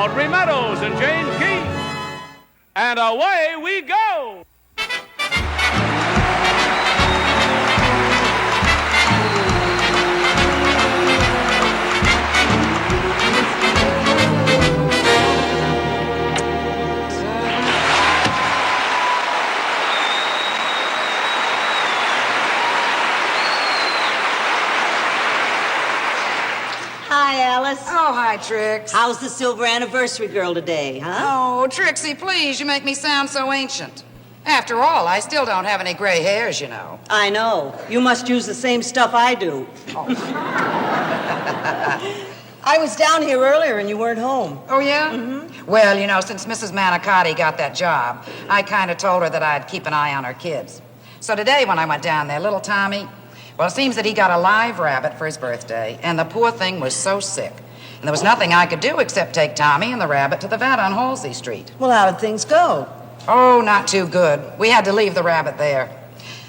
Audrey Meadows and Jane Key. And away we go! Hi, Alice. Oh, hi, Trix. How's the silver anniversary girl today, huh? Oh, Trixie, please, you make me sound so ancient. After all, I still don't have any gray hairs, you know. I know. You must use the same stuff I do. Oh, I was down here earlier and you weren't home. oh yeah? Mm-hmm. Well, you know, since Mrs. Manicotti got that job, I kind of told her that I'd keep an eye on her kids. So today when I went down there, little Tommy, well, it seems that he got a live rabbit for his birthday, and the poor thing was so sick. And there was nothing I could do except take Tommy and the rabbit to the vet on Halsey Street. Well, how did things go? Oh, not too good. We had to leave the rabbit there.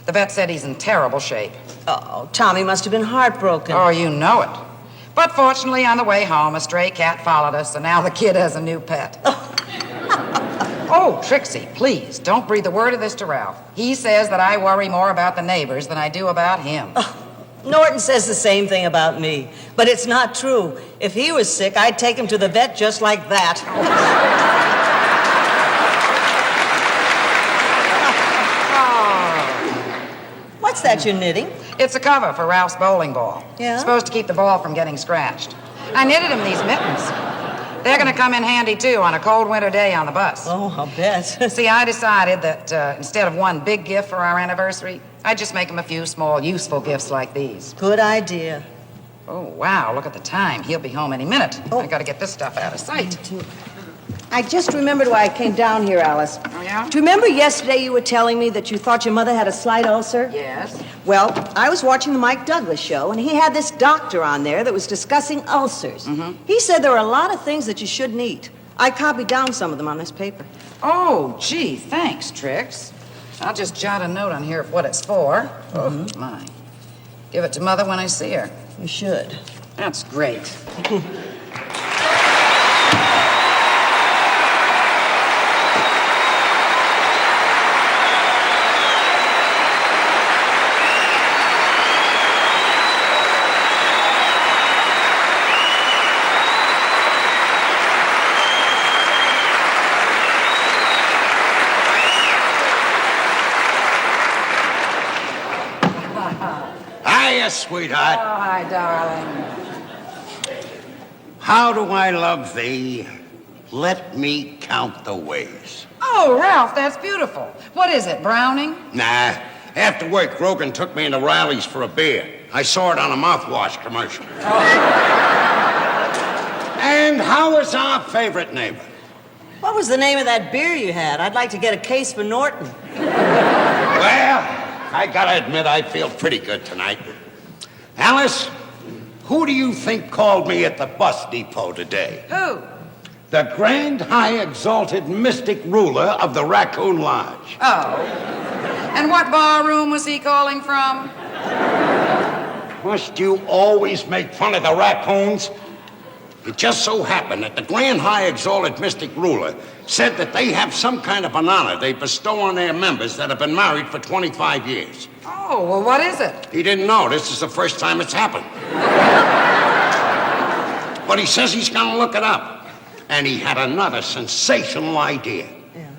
The vet said he's in terrible shape. Oh, Tommy must have been heartbroken. Oh, you know it. But fortunately, on the way home, a stray cat followed us, and now the kid has a new pet. Oh, Trixie, please, don't breathe a word of this to Ralph. He says that I worry more about the neighbors than I do about him. Oh, Norton says the same thing about me, but it's not true. If he was sick, I'd take him to the vet just like that. Oh. What's that you're knitting? It's a cover for Ralph's bowling ball. Yeah? It's supposed to keep the ball from getting scratched. I knitted him these mittens. They're going to come in handy, too, on a cold winter day on the bus. Oh, I'll bet. See, I decided that instead of one big gift for our anniversary, I'd just make him a few small, useful gifts like these. Good idea. Oh, wow, look at the time. He'll be home any minute. Oh. I got to get this stuff out of sight. I just remembered why I came down here, Alice. Oh, yeah? Do you remember yesterday you were telling me that you thought your mother had a slight ulcer? Yes. Well, I was watching the Mike Douglas show, and he had this doctor on there that was discussing ulcers. Mm-hmm. He said there are a lot of things that you shouldn't eat. I copied down some of them on this paper. Oh, gee, thanks, Trix. I'll just jot a note on here of what it's for. Oh, my. Give it to Mother when I see her. You should. That's great. Hiya, sweetheart. Oh, hi, darling. How do I love thee? Let me count the ways. Oh, Ralph, that's beautiful. What is it, Browning? Nah. After work, Grogan took me into Riley's for a beer. I saw it on a mouthwash commercial. And how is our favorite neighbor? What was the name of that beer you had? I'd like to get a case for Norton. Well, I gotta admit I feel pretty good tonight. Alice, who do you think called me at the bus depot today? Who? The Grand High Exalted Mystic Ruler of the Raccoon Lodge. Oh. And what bar room was he calling from? Must you always make fun of the raccoons? It just so happened that the Grand High Exalted Mystic Ruler said that they have some kind of an honor they bestow on their members that have been married for 25 years. Oh, well, what is it? He didn't know. This is the first time it's happened. But he says he's gonna look it up. And he had another sensational idea. Yeah.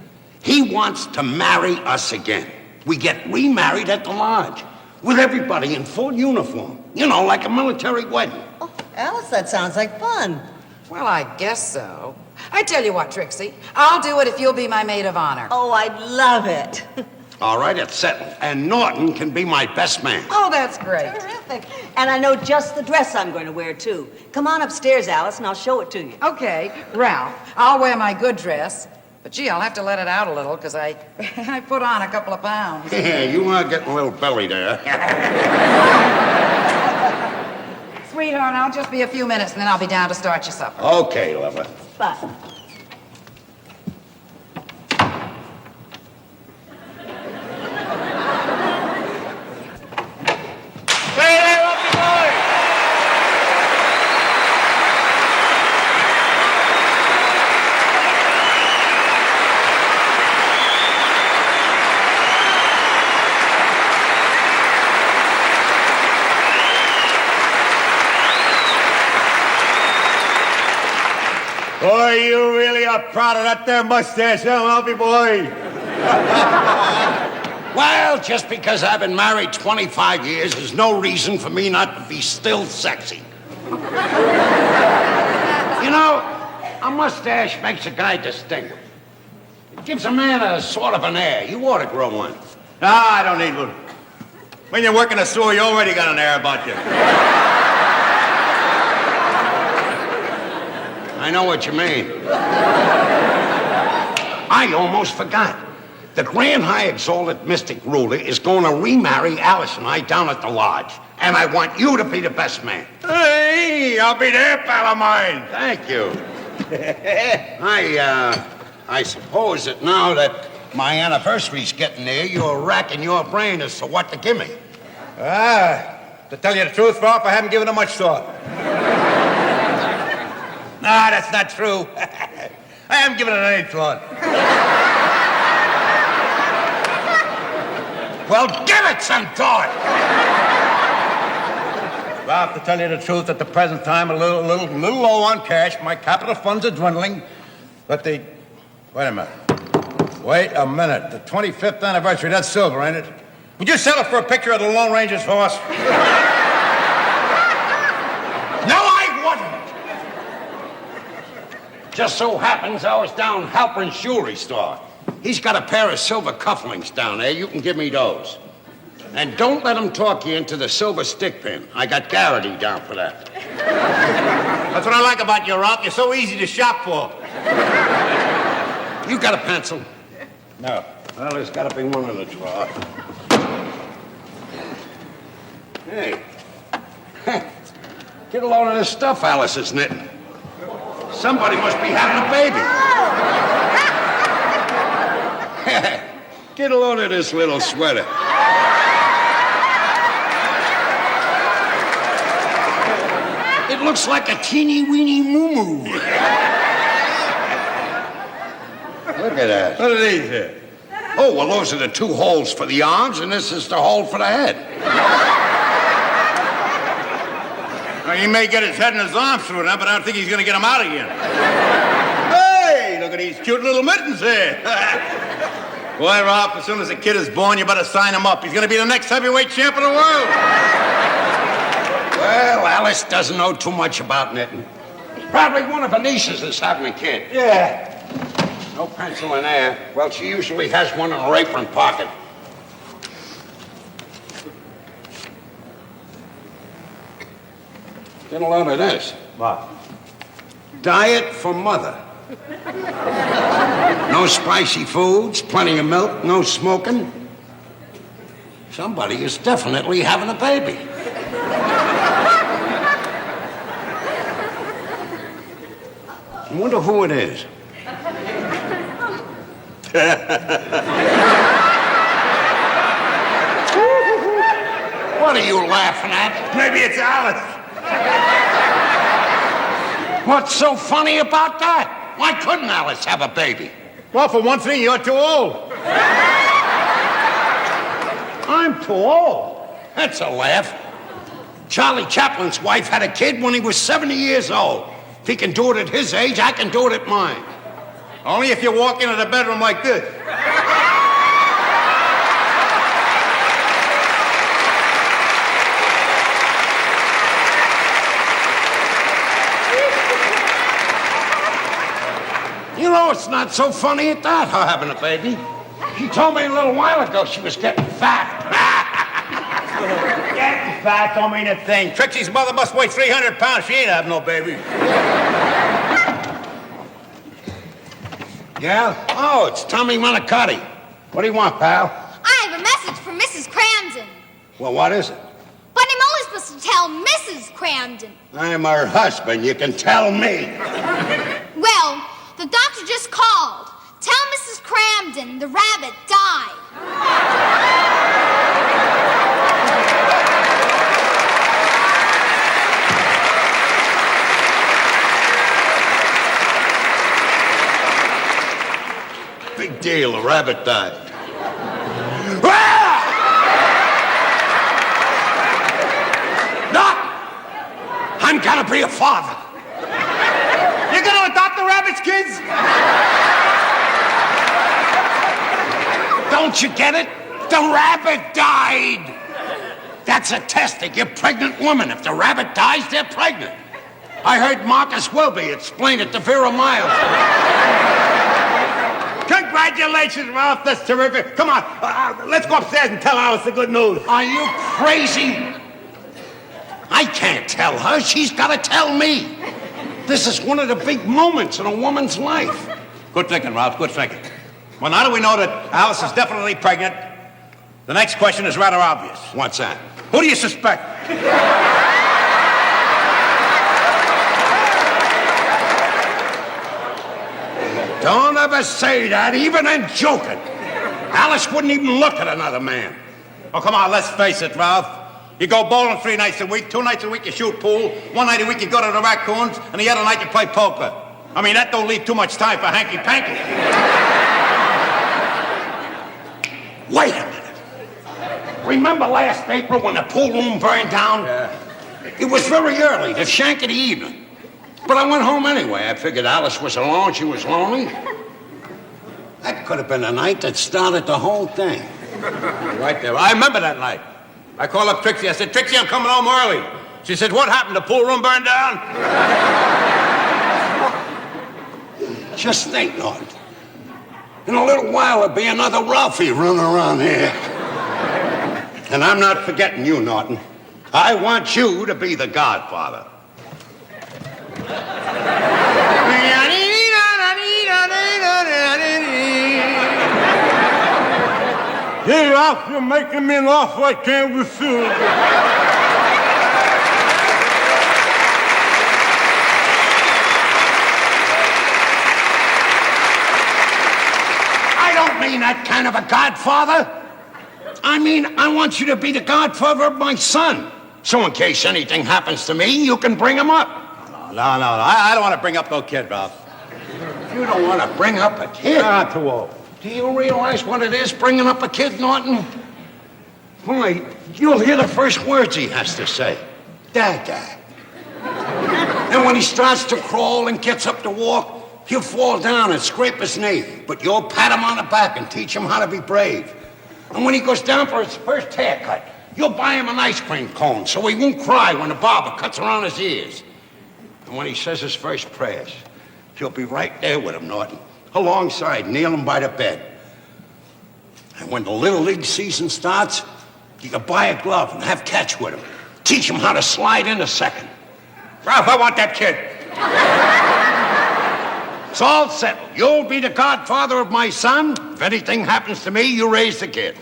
He wants to marry us again. We get remarried at the lodge with everybody in full uniform. You know, like a military wedding. Oh, Alice, that sounds like fun. Well, I guess so. I tell you what, Trixie, I'll do it if you'll be my maid of honor. Oh, I'd love it. All right, it's settled. And Norton can be my best man. Oh, that's great. Terrific. And I know just the dress I'm going to wear, too. Come on upstairs, Alice, and I'll show it to you. Okay, Ralph, I'll wear my good dress. But, gee, I'll have to let it out a little, because I put on a couple of pounds. Yeah, you are getting a little belly there. Sweetheart, I'll just be a few minutes, and then I'll be down to start your supper. Okay, lover. Bye. Boy, you really are proud of that there mustache, huh, Malpy boy? Well, just because I've been married 25 years is no reason for me not to be still sexy. You know, a mustache makes a guy distinguished. It gives a man a sort of an air. You ought to grow one. Ah, I don't need one. When you work in a sewer, you already got an air about you. I know what you mean. I almost forgot. The Grand High Exalted Mystic Ruler is going to remarry Alice and I down at the lodge. And I want you to be the best man. Hey, I'll be there, pal of mine. Thank you. I suppose that now that my anniversary's getting near, you're racking your brain as to what to give me. To tell you the truth, Ralph, I haven't given it much thought. Nah, that's not true. I haven't given it any thought. Well, give it some thought. Ralph, to tell you the truth, at the present time, a little low on cash. My capital funds are dwindling. But wait a minute. The 25th anniversary, that's silver, ain't it? Would you sell it for a picture of the Lone Ranger's horse? No, I wouldn't. Just so happens I was down Halperin's jewelry store. He's got a pair of silver cufflinks down there. You can give me those. And don't let him talk you into the silver stick pin. I got Garrity down for that. That's what I like about you, Ralph. You're so easy to shop for. You got a pencil? No. Well, there's got to be one in the drawer. Hey. Get a load of this stuff Alice is knitting. Somebody must be having a baby. Get a load of this little sweater. It looks like a teeny-weeny moo-moo. Look at that. What are these here? Oh, well, those are the two holes for the arms, and this is the hole for the head. Now, he may get his head and his arms through it, but I don't think he's going to get them out again. Hey, look at these cute little mittens here. Boy, Ralph, as soon as the kid is born, you better sign him up. He's going to be the next heavyweight champ of the world. Well, Alice doesn't know too much about knitting. Probably one of her nieces is having a kid. Yeah. No pencil in there. Well, she usually has one in her apron pocket. Get a load of this. What? Diet for mother. No spicy foods, plenty of milk, no smoking. Somebody is definitely having a baby. I wonder who it is. What are you laughing at? Maybe it's Alice. What's so funny about that? Why couldn't Alice have a baby? Well, for one thing, you're too old. I'm too old. That's a laugh. Charlie Chaplin's wife had a kid when he was 70 years old. If he can do it at his age, I can do it at mine. Only if you walk into the bedroom like this. You know, it's not so funny at that, her having a baby. She told me a little while ago she was getting fat. Getting fat don't mean a thing. Trixie's mother must weigh 300 pounds. She ain't having no baby. Yeah? Oh, it's Tommy Manicotti. What do you want, pal? I have a message from Mrs. Cramden. Well, what is it? But I'm only supposed to tell Mrs. Cramden. I'm her husband. You can tell me. Well, the doctor just called. Tell Mrs. Cramden the rabbit died. Big deal. The rabbit died. Doc! I'm gonna be a father. You're going to adopt the rabbit? kids? Don't you get it? The rabbit died. That's a test to give pregnant women. If the rabbit dies, they're pregnant. I heard Marcus Welby explain it to Vera Miles. Congratulations, Ralph. That's terrific. Come on, let's go upstairs and tell Alice the good news. Are you crazy? I can't tell her. She's got to tell me. This is one of the big moments in a woman's life. Good thinking, Ralph. Good thinking. Well, now that we know that Alice is definitely pregnant, the next question is rather obvious. What's that? Who do you suspect? Don't ever say that, even in joking. Alice wouldn't even look at another man. Oh, come on, let's face it, Ralph. You go bowling 3 nights a week, 2 nights a week you shoot pool, 1 night a week you go to the Raccoons, and the other night you play poker. I mean, that don't leave too much time for hanky-panky. Wait a minute. Remember last April when the pool room burned down? Yeah. It was very early, the shank of the evening. But I went home anyway. I figured Alice was alone, she was lonely. That could have been the night that started the whole thing. Right there. I remember that night. I called up Trixie. I said, Trixie, I'm coming home early. She said, what happened? The pool room burned down? Just think, Norton. In a little while, there'll be another Ralphie running around here. And I'm not forgetting you, Norton. I want you to be the godfather. Hey, Ralph, you're making me laugh like can't refuse. I don't mean that kind of a godfather. I mean, I want you to be the godfather of my son. So in case anything happens to me, you can bring him up. No. I don't want to bring up no kid, Ralph. You don't want to bring up a kid? Not too old. Do you realize what it is, bringing up a kid, Norton? Why, you'll hear the first words he has to say. Dada. And when he starts to crawl and gets up to walk, he'll fall down and scrape his knee. But you'll pat him on the back and teach him how to be brave. And when he goes down for his first haircut, you'll buy him an ice cream cone so he won't cry when the barber cuts around his ears. And when he says his first prayers, you'll be right there with him, Norton, alongside, kneeling by the bed. And when the Little League season starts, you can buy a glove and have catch with him. Teach him how to slide in a second. Ralph, I want that kid. It's all settled. You'll be the godfather of my son. If anything happens to me, you raise the kid.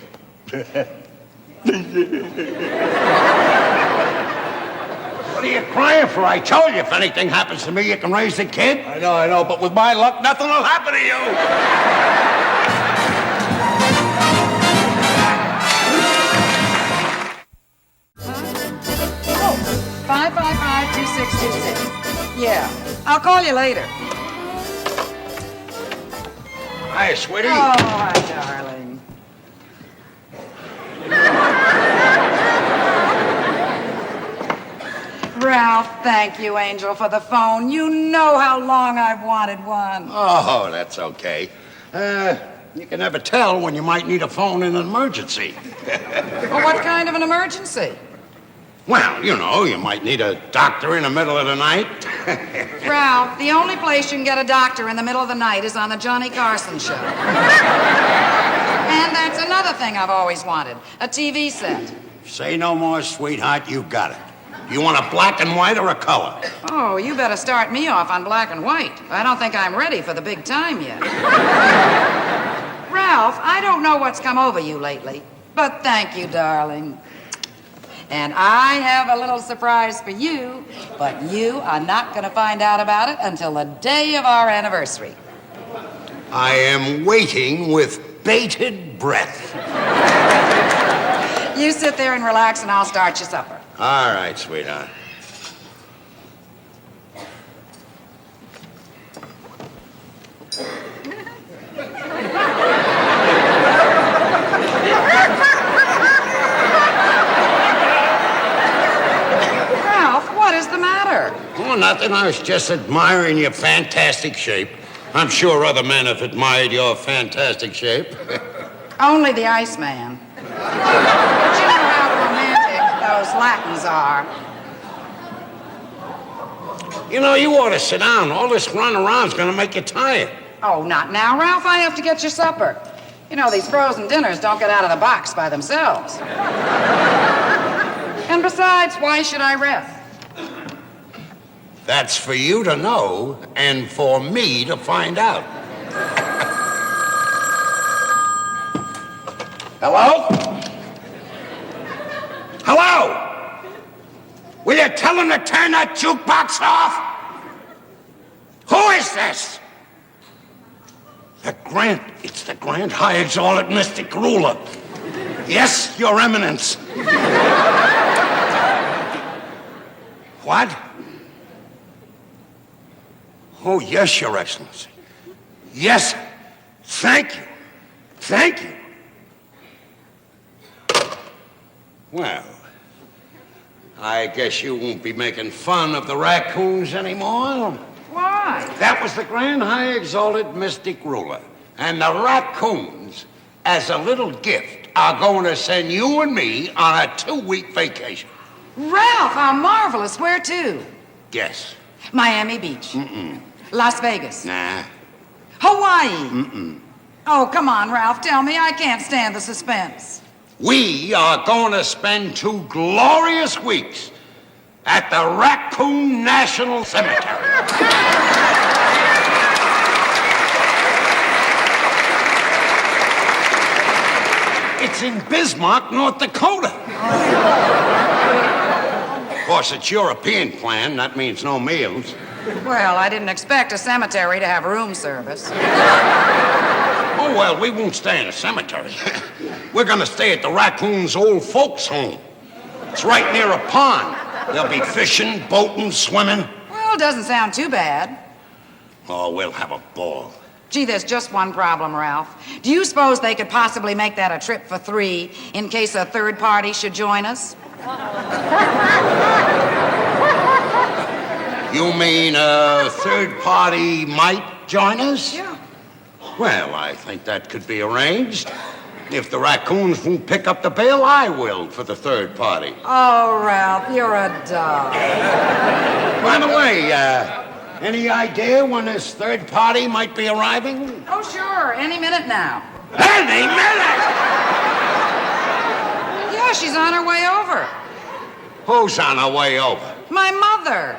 What are you crying for? I told you if anything happens to me, you can raise the kid. I know, but with my luck, nothing will happen to you. 555-2626. Yeah, I'll call you later. Hi, sweetie. Oh, hi, darling. Ralph, thank you, Angel, for the phone. You know how long I've wanted one. Oh, that's okay. You can never tell when you might need a phone in an emergency. Well, what kind of an emergency? Well, you know, you might need a doctor in the middle of the night. Ralph, the only place you can get a doctor in the middle of the night is on the Johnny Carson show. And that's another thing I've always wanted, a TV set. Say no more, sweetheart. You got it. You want a black and white or a color? Oh, you better start me off on black and white. I don't think I'm ready for the big time yet. Ralph, I don't know what's come over you lately, but thank you, darling. And I have a little surprise for you, but you are not going to find out about it until the day of our anniversary. I am waiting with bated breath. You sit there and relax, and I'll start your supper. All right, sweetheart. Ralph, what is the matter? Oh, nothing. I was just admiring your fantastic shape. I'm sure other men have admired your fantastic shape. Only the Iceman. But you know how romantic those Latins are. You know, you ought to sit down. All this running around's gonna make you tired. Oh, not now, Ralph. I have to get your supper. You know, these frozen dinners don't get out of the box by themselves. And besides, why should I rest? That's for you to know and for me to find out. Hello? Hello? Will you tell him to turn that jukebox off? Who is this? It's the Grand High Exalted Mystic Ruler. Yes, Your Eminence. What? Oh, yes, Your Excellency. Yes, thank you. Thank you. Well, I guess you won't be making fun of the raccoons anymore. Why? That was the Grand High Exalted Mystic Ruler. And the raccoons, as a little gift, are going to send you and me on a 2-week vacation. Ralph, how marvelous. Where to? Guess. Miami Beach. Mm-mm. Las Vegas. Nah. Hawaii. Mm-mm. Oh, come on, Ralph. Tell me. I can't stand the suspense. We are going to spend 2 glorious weeks at the Raccoon National Cemetery. It's in Bismarck, North Dakota. Of course, it's European plan. That means no meals. Well, I didn't expect a cemetery to have room service. Oh, well, we won't stay in a cemetery. We're going to stay at the raccoons' old folks' home. It's right near a pond. They'll be fishing, boating, swimming. Well, doesn't sound too bad. Oh, we'll have a ball. Gee, there's just one problem, Ralph. Do you suppose they could possibly make that a trip for 3 in case a third party should join us? You mean a third party might join us? Yeah. Well, I think that could be arranged. If the raccoons won't pick up the bail, I will for the third party. Oh, Ralph, you're a doll. By the way, any idea when this third party might be arriving? Oh, sure. Any minute now. Any minute! Yeah, she's on her way over. Who's on her way over? My mother.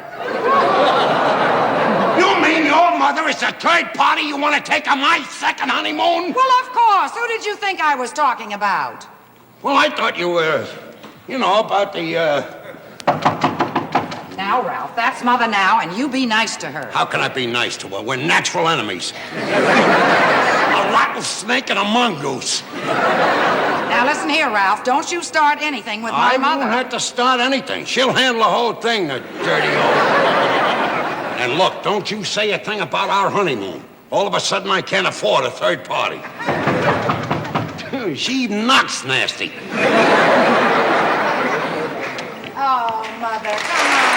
You mean your mother is the third party you want to take on my second honeymoon? Well, of course. Who did you think I was talking about? Well, I thought you were, about the, Now, Ralph, that's Mother now, and you be nice to her. How can I be nice to her? We're natural enemies. A rattlesnake and a mongoose. Now, listen here, Ralph. Don't you start anything with my mother. I won't have to start anything. She'll handle the whole thing, the dirty old... And look, don't you say a thing about our honeymoon. All of a sudden, I can't afford a third party. She knocks nasty. Oh, Mother, come on.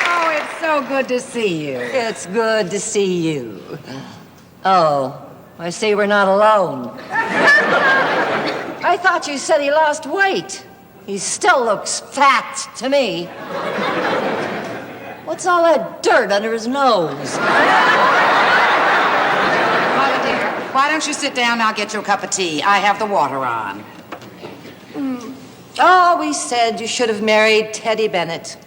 Oh, it's so good to see you. It's good to see you. Oh, I see we're not alone. I thought you said he lost weight. He still looks fat to me. What's all that dirt under his nose? Mother dear, why don't you sit down and I'll get you a cup of tea? I have the water on. Always said you should have married Teddy Bennett.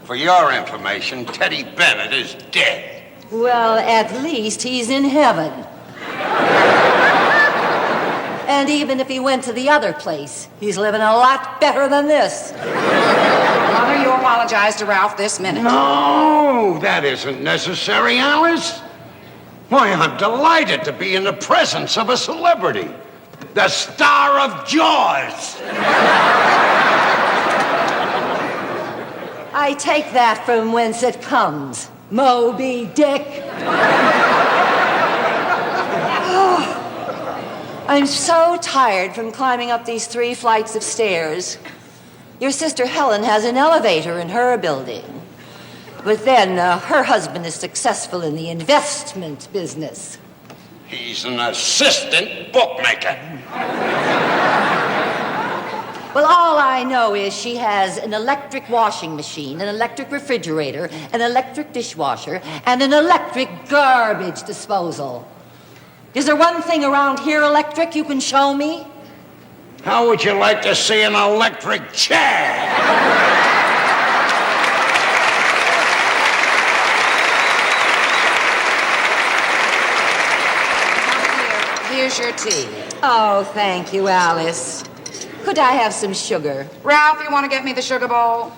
For your information, Teddy Bennett is dead. Well, at least he's in heaven. And even if he went to the other place, he's living a lot better than this. Mother, you apologize to Ralph this minute. No, that isn't necessary, Alice. Why, I'm delighted to be in the presence of a celebrity. The star of Jaws. I take that from whence it comes. Moby Dick. I'm so tired from climbing up these 3 flights of stairs. Your sister Helen has an elevator in her building. But then her husband is successful in the investment business. He's an assistant bookmaker. Well, all I know is she has an electric washing machine, an electric refrigerator, an electric dishwasher, and an electric garbage disposal. Is there one thing around here electric you can show me? How would you like to see an electric chair? Here's your tea. Oh, thank you, Alice. Could I have some sugar? Ralph, you want to get me the sugar bowl?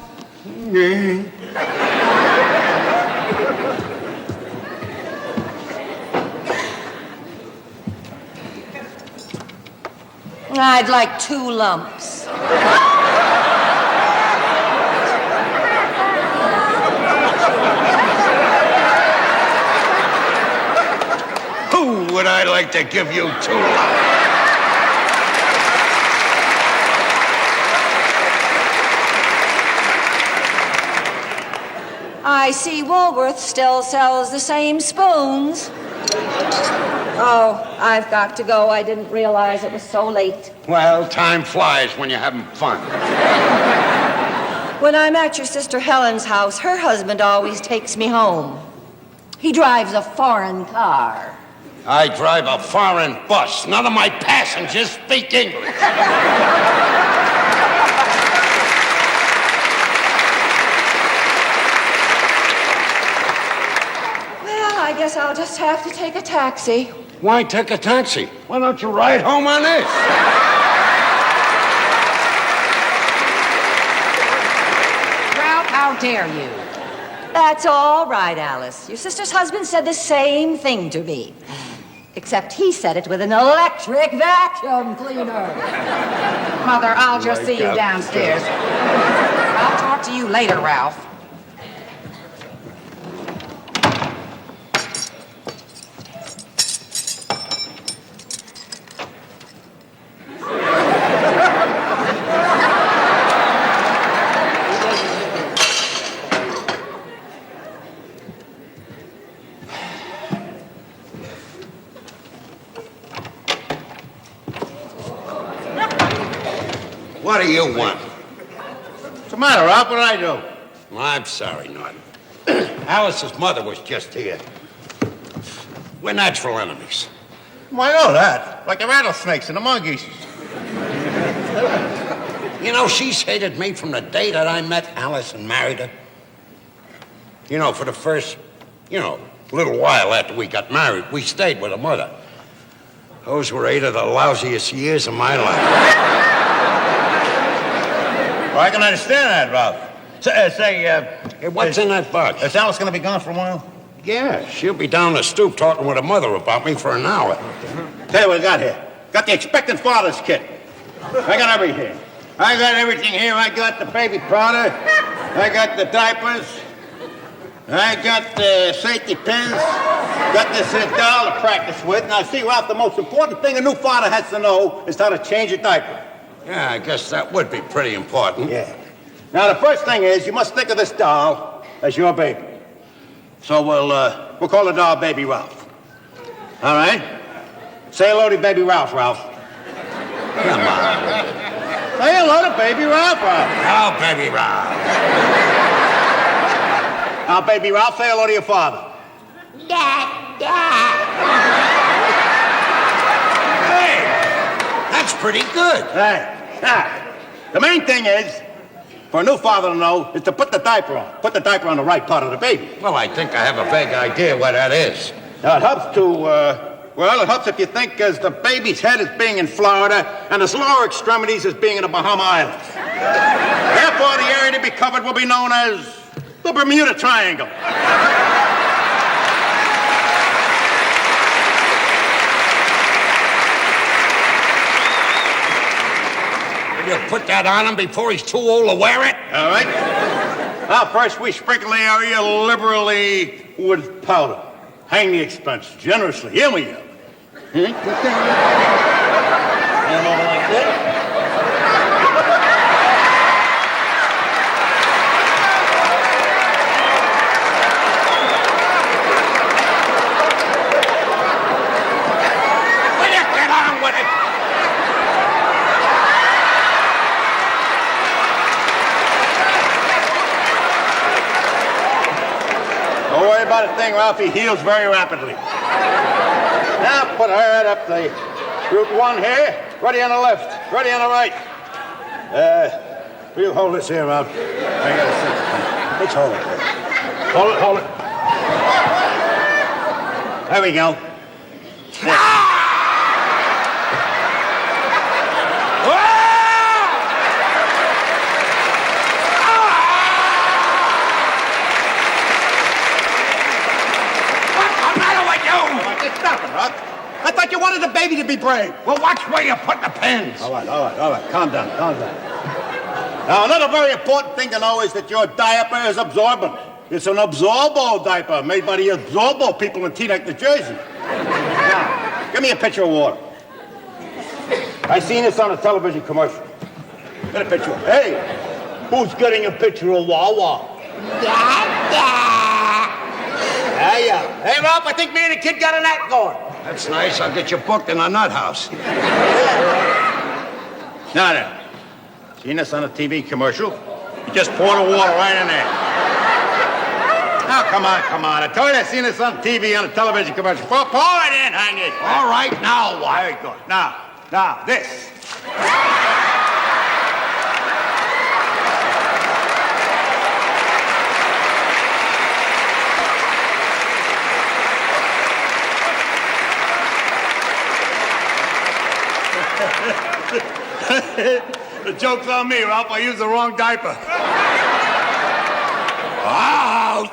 I'd like 2 lumps. Who would I like to give you 2 lumps? I see Woolworth still sells the same spoons. Oh, I've got to go. I didn't realize it was so late. Well, time flies when you're having fun. When I'm at your sister Helen's house, her husband always takes me home. He drives a foreign car. I drive a foreign bus. None of my passengers speak English. I guess I'll just have to take a taxi. Why take a taxi? Why don't you ride home on this? Ralph, how dare you? That's all right, Alice. Your sister's husband said the same thing to me. Except he said it with an electric vacuum cleaner. Mother, I'll just see you downstairs. I'll talk to you later, Ralph. What do you want? What's the matter, Ralph? What did I do? Well, I'm sorry, Norton. Alice's mother was just here. We're natural enemies. Well, I know that. Like the rattlesnakes and the monkeys. You know, she's hated me from the day that I met Alice and married her. You know, for the first, little while after we got married, we stayed with her mother. Those were 8 of the lousiest years of my life. Well, I can understand that, Ralph. Hey, what's in that box? Is Alice going to be gone for a while? Yeah, she'll be down the stoop talking with her mother about me for an hour. Tell you what I got here. Got the expectant father's kit. I got everything. I got everything here. I got the baby powder. I got the diapers. I got the safety pins. Got this doll to practice with. Now, see, Ralph, the most important thing a new father has to know is how to change a diaper. Yeah, I guess that would be pretty important. Yeah. Now, the first thing is you must think of this doll as your baby. So we'll call the doll Baby Ralph. All right? Say hello to Baby Ralph, Ralph. Come on. Say hello to Baby Ralph, Ralph. Oh, Baby Ralph. Now, Baby Ralph, say hello to your father. Hey, that's pretty good. Hey. Now, the main thing is, for a new father to know, is to put the diaper on. Put the diaper on the right part of the baby. Well, I think I have a vague idea what that is. Now, it helps it helps if you think as the baby's head is being in Florida and its lower extremities as being in the Bahama Islands. Therefore, the area to be covered will be known as the Bermuda Triangle. Will you put that on him before he's too old to wear it? All right. Now, first, we sprinkle the area liberally with powder. Hang the expense generously. Here we go. Hand over like this. Will you get on with it? Don't worry about a thing, Ralph. He heals very rapidly. Now put her head up the route 1 here. Ready on the left. Ready on the right. We'll hold this here, Ralph. I gotta see. Let's hold it. Hold it. There we go. Stop it, Huck. I thought you wanted the baby to be brave. Well, watch where you put the pins. All right. Calm down. Now, another very important thing to know is that your diaper is absorbent. It's an Absorbo diaper made by the Absorbo people in Teaneck, New Jersey. Now, give me a pitcher of water. I seen this on a television commercial. Get a picture. Hey, who's getting a picture of Wawa? Yeah. Hey, Ralph, I think me and the kid got an act going. That's nice. I'll get you booked in a nut house. Now then, seen this on a TV commercial? You just pour the water right in there. Now, come on. I told you I seen this on TV on a television commercial. Pour it in, hang it. All right, now what? Very good. Now, this. The joke's on me, Ralph. I used the wrong diaper. Out!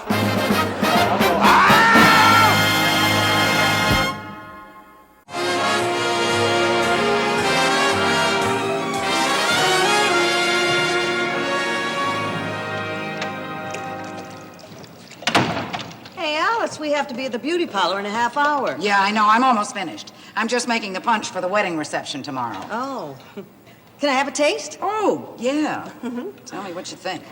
Hey, Alice, we have to be at the beauty parlor in a half hour. Yeah, I know. I'm almost finished. I'm just making the punch for the wedding reception tomorrow. Oh. Can I have a taste? Oh, yeah. Tell me what you think.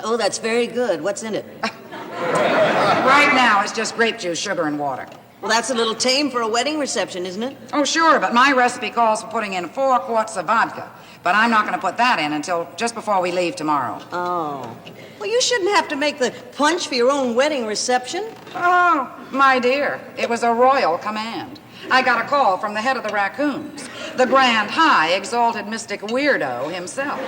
Oh, that's very good. What's in it? Right now, it's just grape juice, sugar, and water. Well, that's a little tame for a wedding reception, isn't it? Oh, sure, but my recipe calls for putting in 4 quarts of vodka. But I'm not going to put that in until just before we leave tomorrow. Oh. Well, you shouldn't have to make the punch for your own wedding reception. Oh, my dear, it was a royal command. I got a call from the head of the raccoons, the grand, high, exalted mystic weirdo himself.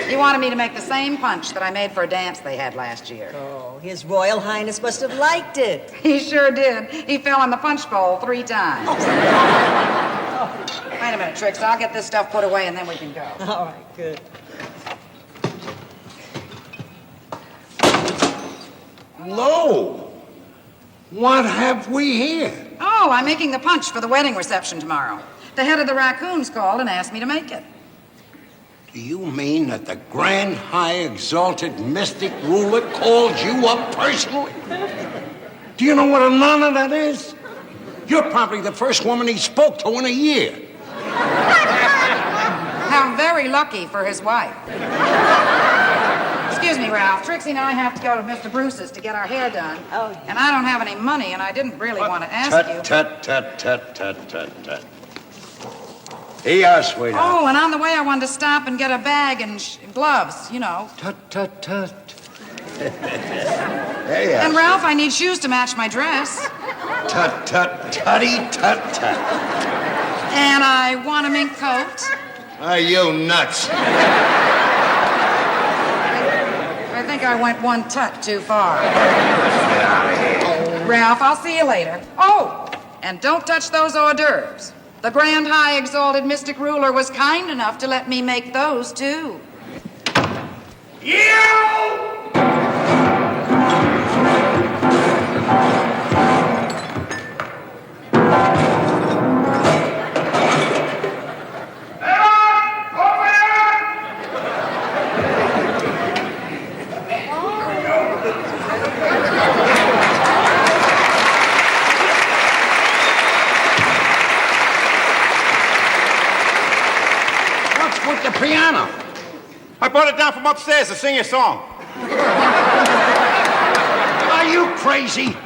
He wanted me to make the same punch that I made for a dance they had last year. Oh, His Royal Highness must have liked it. He sure did. He fell in the punch bowl 3 times. Wait a minute, Trix. I'll get this stuff put away and then we can go. All right, good. Lo! What have we here? Oh, I'm making the punch for the wedding reception tomorrow. The head of the raccoons called and asked me to make it. Do you mean that the grand, high, exalted, mystic ruler called you up personally? Do you know what an honor that is? You're probably the first woman he spoke to in a year. How very lucky for his wife. Excuse me, Ralph. Trixie and I have to go to Mr. Bruce's to get our hair done. Oh, yeah. And I don't have any money, and I didn't really want to ask you. Tut. Here, sweetheart. Oh, and on the way I wanted to stop and get a bag and gloves, you know. Tut. There you And are. Ralph, I need shoes to match my dress. Tut. And I want a mink coat. Are you nuts? I think I went 1 tut too far. Ralph, I'll see you later. Oh, and don't touch those hors d'oeuvres. The grand, high, exalted mystic ruler was kind enough to let me make those, too. What's with the piano? I brought it down from upstairs to sing a song. Are you crazy?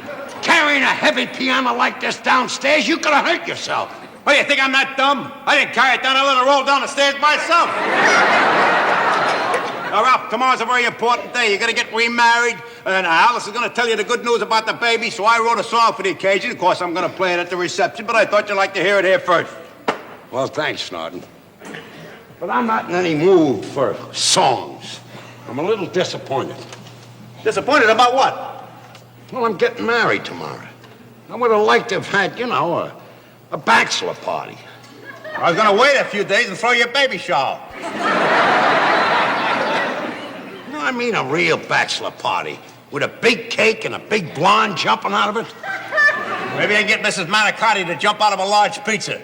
Carrying a heavy piano like this downstairs, you could have hurt yourself. What, do you think I'm that dumb? I didn't carry it down. I let it roll down the stairs by itself. Now, Ralph, tomorrow's a very important day. You're going to get remarried, and Alice is going to tell you the good news about the baby, so I wrote a song for the occasion. Of course, I'm going to play it at the reception, but I thought you'd like to hear it here first. Well, thanks, Snodden. But I'm not in any mood for songs. I'm a little disappointed. Disappointed about what? Well, I'm getting married tomorrow. I would have liked to have had, a bachelor party. I was going to wait a few days and throw you a baby shower. No, I mean a real bachelor party with a big cake and a big blonde jumping out of it. Maybe I get Mrs. Manicotti to jump out of a large pizza.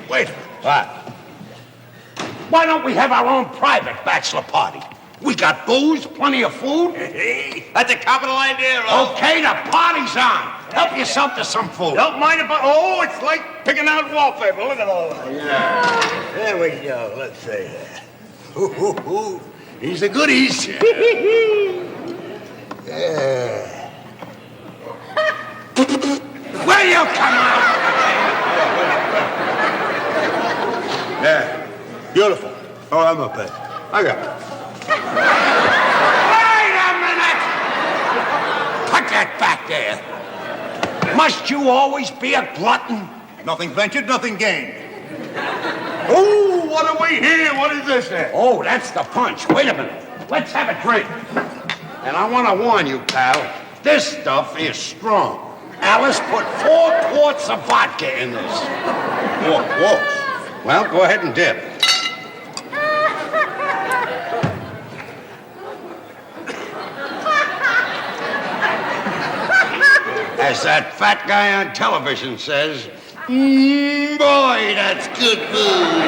Wait a minute. What? Why don't we have our own private bachelor party? We got booze, plenty of food. That's a capital idea, Ralph. Okay, the party's on. Help yourself to some food. Don't mind about... Oh, it's like picking out wallpaper. Look at all that. Yeah. There we go. Let's see that. These are goodies. Yeah. Will you come out? Yeah. Beautiful. Oh, I'm up there. I got it. Wait a minute! Put that back there. Must you always be a glutton? Nothing ventured, nothing gained. Oh, what are we here? What is this here? Oh, that's the punch. Wait a minute. Let's have a drink. And I want to warn you, pal, this stuff is strong. Alice put 4 quarts of vodka in this. 4 quarts? Well, go ahead and dip. As that fat guy on television says, boy, that's good food.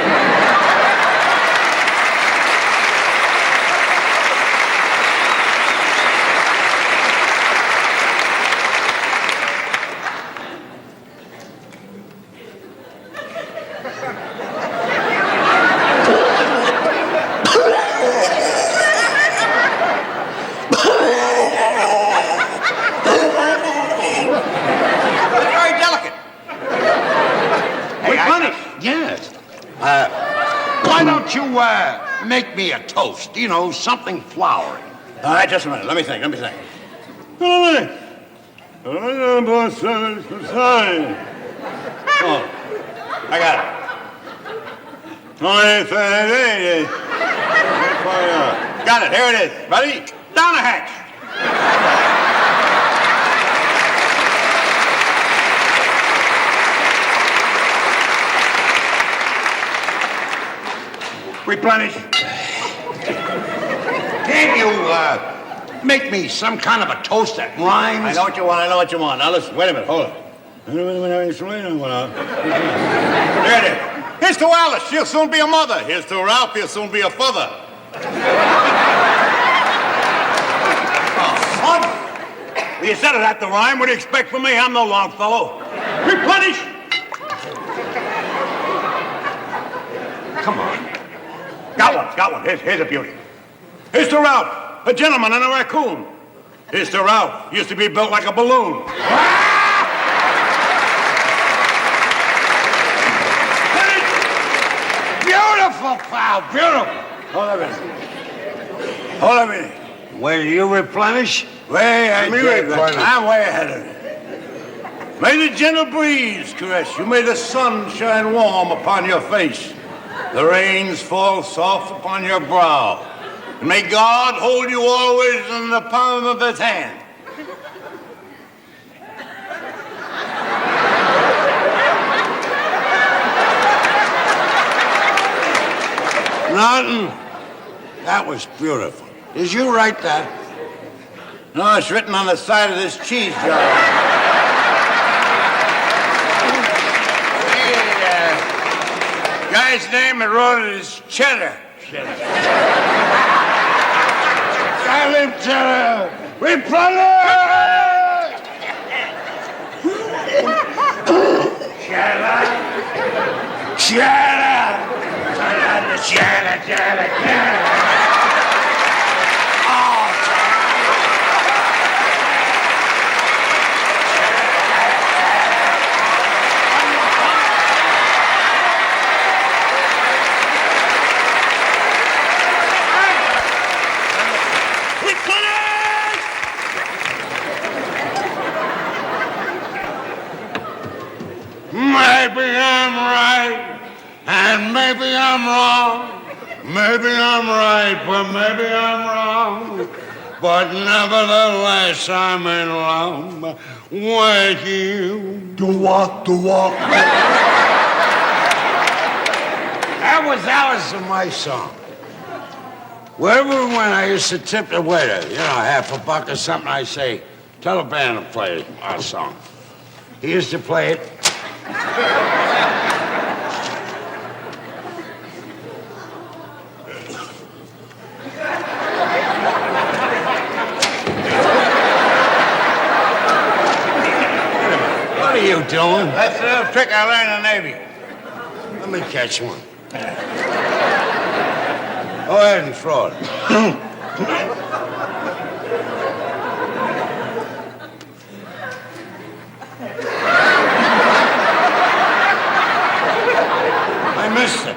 Why don't you make me a toast? Something flowery. All right, just a minute. Let me think. Oh, I got it. Got it. Here it is. Ready? Down the hatch. Replenish. Can't you make me some kind of a toast that rhymes? I know what you want. Now listen, wait a minute, hold it. There it is. Here's to Alice, she'll soon be a mother. Here's to Ralph, he'll soon be a father. Father? You said it had to rhyme. What do you expect from me? I'm no Longfellow. Replenish. Come on. Got one. Here's a beauty. Here's to Ralph, a gentleman and a raccoon. Here's to Ralph, used to be built like a balloon. Beautiful, pal, beautiful. Hold a minute. Will you replenish? Way ahead. I'm way ahead of it. May the gentle breeze caress you. May the sun shine warm upon your face. The rains fall soft upon your brow. And may God hold you always in the palm of his hand. Norton, that was beautiful. Did you write that? No, it's written on the side of this cheese jar. Guy's name that wrote it is Cheddar. Silent Cheddar! Replenish! Shut up. Shut up. Shut up. Shut up. Maybe I'm right, and maybe I'm wrong. Maybe I'm right, but maybe I'm wrong. But nevertheless, I'm in love with you. Do what? That was Alice in my song. Wherever we went, I used to tip the waiter, $1 or something. I say, tell the band to play our song. He used to play it. What are you doing? That's a little trick I learned in the Navy. Let me catch one. Go ahead and throw it. I missed it.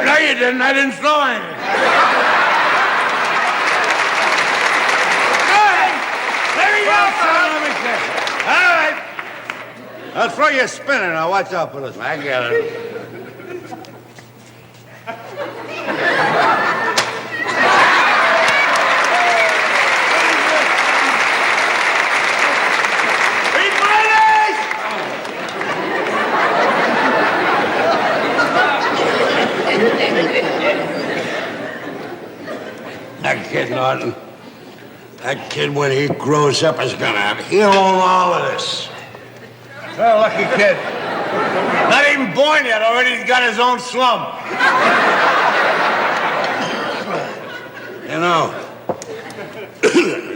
No, you didn't. I didn't throw anything. There you Well, son, let me catch it. All right. I'll throw you a spinner now. Watch out for this. I get it. That kid, Norton. That kid, when he grows up, is gonna have. He'll own all of this. Well, lucky kid. Not even born yet, already he's got his own slum.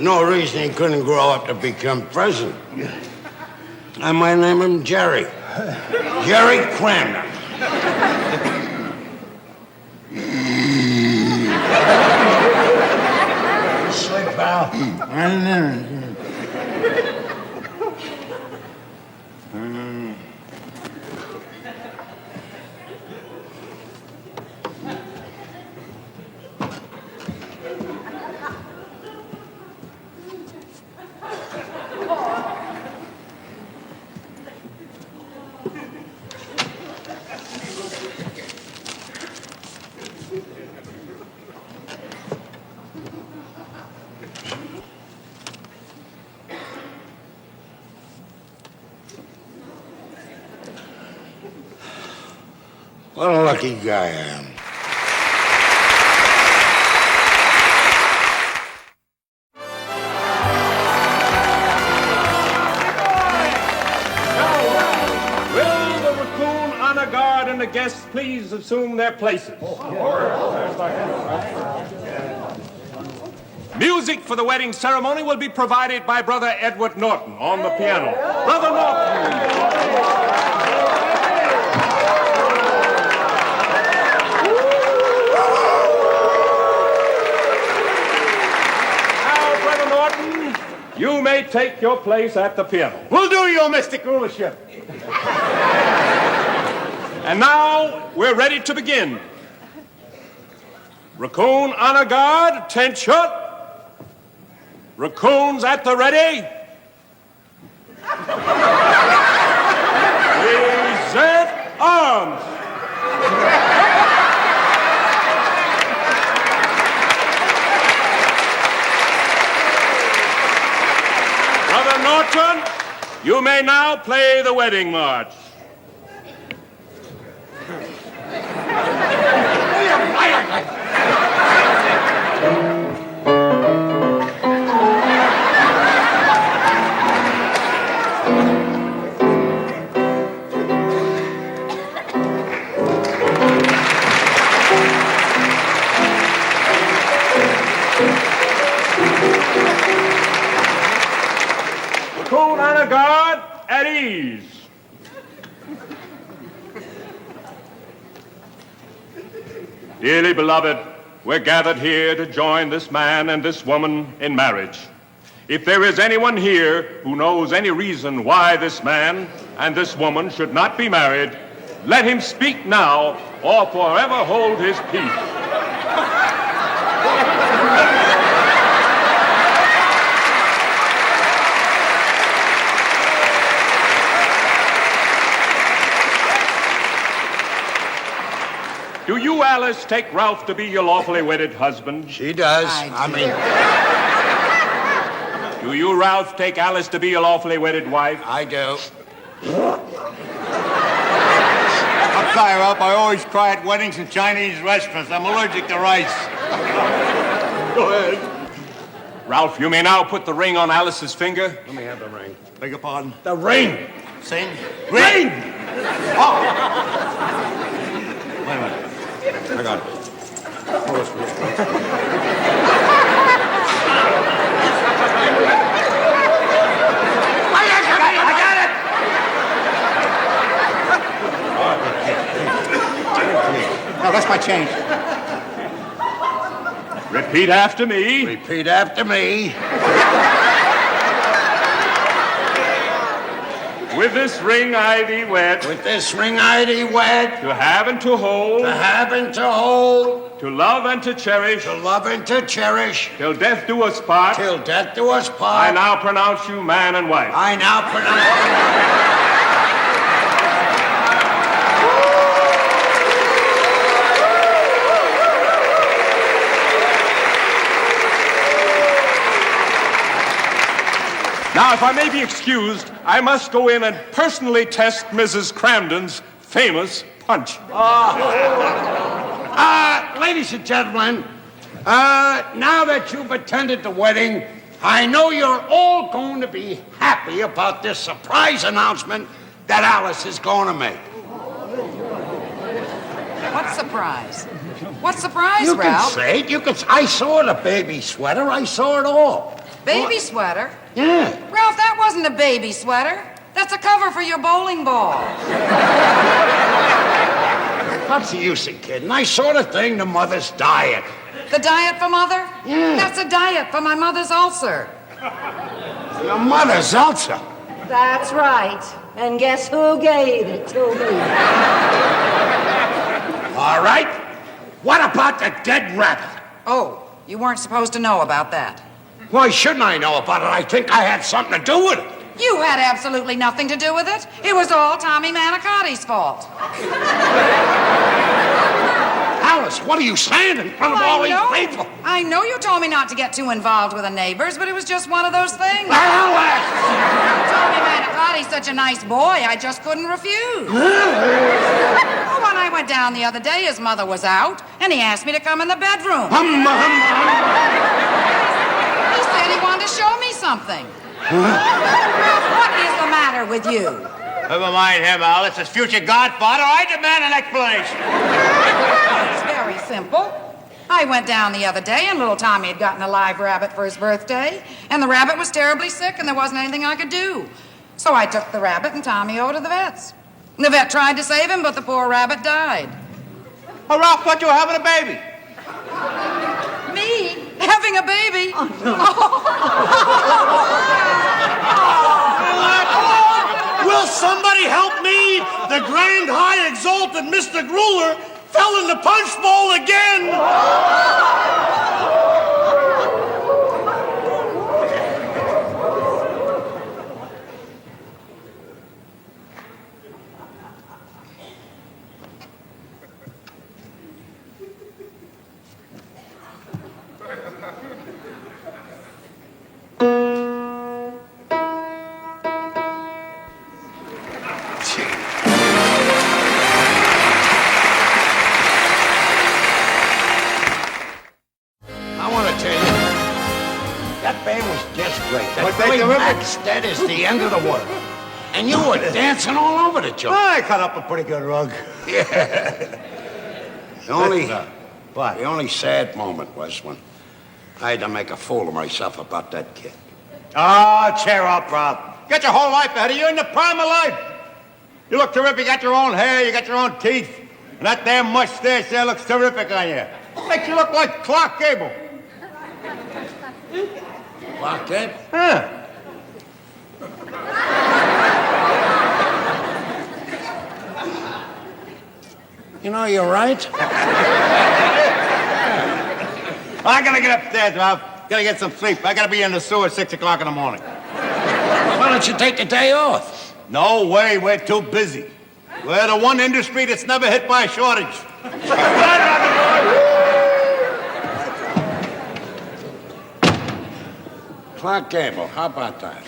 No reason he couldn't grow up to become president. I might name him Jerry. Jerry Cramner. Sleep, pal. What a lucky guy I am. Will the raccoon honor guard and the guests please assume their places? Music for the wedding ceremony will be provided by Brother Edward Norton on the piano. Brother Norton. You may take your place at the piano. We'll do your mystic rulership. And now we're ready to begin. Raccoon honor guard, attention. Raccoons at the ready. Present arms. Brother Norton, you may now play the wedding march. guard at ease. Dearly beloved, we're gathered here to join this man and this woman in marriage. If there is anyone here who knows any reason why this man and this woman should not be married, let him speak now or forever hold his peace. Do you, Alice, take Ralph to be your lawfully wedded husband? She does. I mean, Do you, Ralph, take Alice to be your lawfully wedded wife? I do. I'm sorry, Ralph. I always cry at weddings and Chinese restaurants. I'm allergic to rice. Go ahead. Ralph, you may now put the ring on Alice's finger. Let me have the ring. Beg your pardon? The ring! Sing. Ring! Oh! Wait a minute. I got it. Hold this, please. I got it! No, that's my change. Repeat after me. Repeat after me. With this ring I thee wed, With this ring I thee wed, to have and to hold, to have and to hold, to love and to cherish, to love and to cherish, till death do us part. till death do us part. I now pronounce you man and wife. I now pronounce Now, if I may be excused, I must go in and personally test Mrs. Cramden's famous punch. ladies and gentlemen, now that you've attended the wedding, I know you're all going to be happy about this surprise announcement that Alice is going to make. What surprise? What surprise, You can Ralph? say it. You can. I saw the baby sweater. I saw it all. Baby sweater? Yeah. Ralph, that wasn't a baby sweater. That's a cover for your bowling ball. What's the use of kidding? I saw the thing, the mother's diet. The diet for Mother? Yeah. That's a diet for my mother's ulcer. Your mother's ulcer. That's right. And guess who gave it to me? All right. What about the dead rabbit? Oh, you weren't supposed to know about that. Why shouldn't I know about it? I think I had something to do with it. You had absolutely nothing to do with it. It was all Tommy Manicotti's fault. Alice, what are you saying in front of all these people? I know you told me not to get too involved with the neighbors, but it was just one of those things. Alice! Tommy Manicotti's such a nice boy, I just couldn't refuse. Oh, when I went down the other day, his mother was out, and he asked me to come in the bedroom. He said he wanted to show me something. What is the matter with you? Never mind him, Alice. As future godfather, I demand an explanation. It's very simple. I went down the other day, and little Tommy had gotten a live rabbit for his birthday, and the rabbit was terribly sick, and there wasn't anything I could do. So I took the rabbit and Tommy over to the vet's. The vet tried to save him, but the poor rabbit died. Oh, Ralph thought you were having a baby. Me? Having a baby? Will somebody help me? The Grand High Exalted Mr. Gruler fell in the punch bowl again. That is the end of the world. And you were dancing all over the joint. I cut up a pretty good rug. Yeah. The only sad moment was when I had to make a fool of myself about that kid. Oh, cheer up, Rob. got your whole life ahead of you in the prime of life. You look terrific. You got your own hair. You got your own teeth. And that damn mustache there looks terrific on you. Makes you look like Clark Gable. Clark Gable? Huh. You know, you're right. I gotta get upstairs, Ralph. Gotta get some sleep. I gotta be in the sewer at 6 o'clock in the morning. Why don't you take the day off? No way, we're too busy. We're the one industry that's never hit by a shortage. Clark Gable, how about that?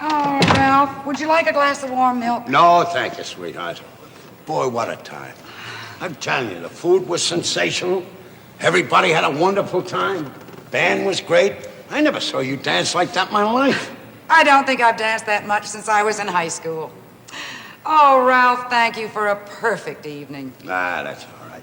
Oh, Ralph, would you like a glass of warm milk? No, thank you, sweetheart. Boy, what a time. I'm telling you, the food was sensational. Everybody had a wonderful time. Band was great. I never saw you dance like that in my life. I don't think I've danced that much since I was in high school. Oh, Ralph, thank you for a perfect evening. Ah, that's all right.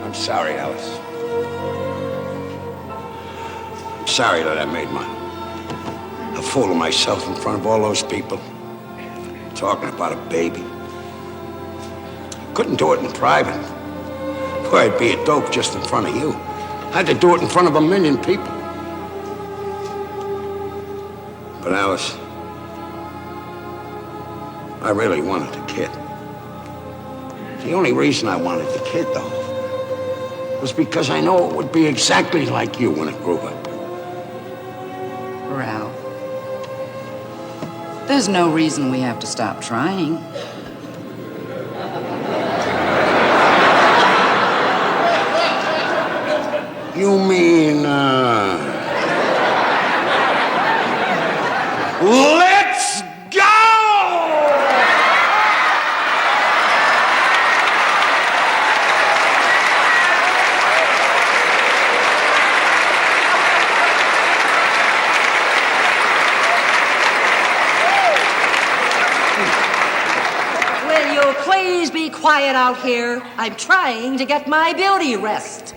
I'm sorry, Alice. I'm sorry that I made a fool of myself in front of all those people. Talking about a baby. Couldn't do it in private. Boy, I'd be a dope just in front of you. I had to do it in front of 1 million people. But Alice, I really wanted a kid. The only reason I wanted the kid, though, was because I know it would be exactly like you when it grew up. Ralph, there's no reason we have to stop trying. You mean, let's go! Will you please be quiet out here? I'm trying to get my beauty rest.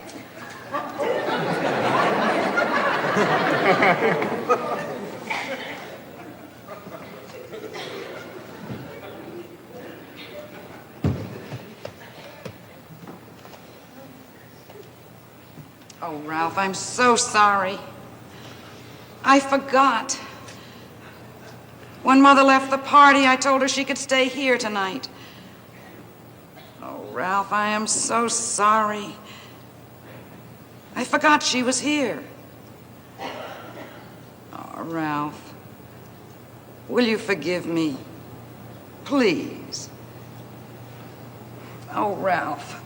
Oh, Ralph, I'm so sorry. I forgot. When Mother left the party, I told her she could stay here tonight. Oh, Ralph, I am so sorry. I forgot she was here. Oh, Ralph, will you forgive me? Please. Oh, Ralph,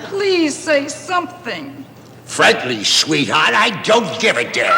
please say something. Frankly, sweetheart, I don't give a damn.